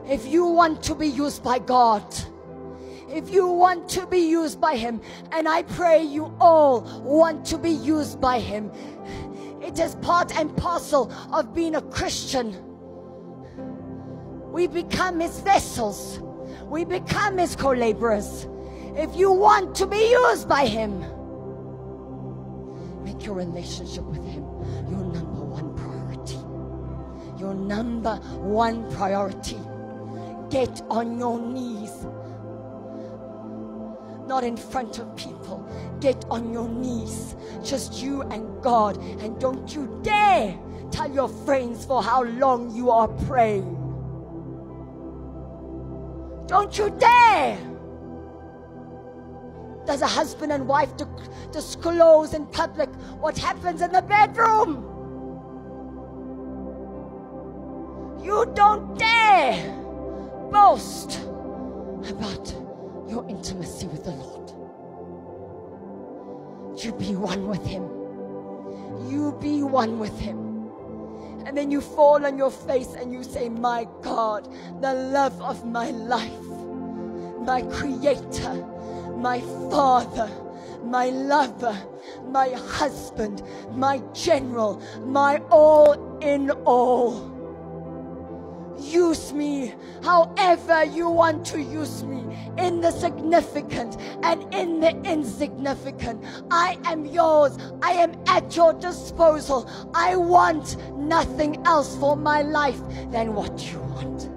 If you want to be used by God, if you want to be used by Him, and I pray you all want to be used by Him, it is part and parcel of being a Christian. We become His vessels. We become His co-laborers. If you want to be used by Him, make your relationship with Him your number one priority. Your number one priority. Get on your knees. Not in front of people. Get on your knees. Just you and God. And don't you dare tell your friends for how long you are praying. Don't you dare! Does a husband and wife disclose in public what happens in the bedroom? You don't dare boast about your intimacy with the Lord. You be one with Him. You be one with Him. And then you fall on your face and you say, my God, the love of my life, my Creator, my Father, my lover, my husband, my general, my all in all. Use me however you want to use me, in the significant and in the insignificant. I am yours. I am at your disposal. I want nothing else for my life than what you want.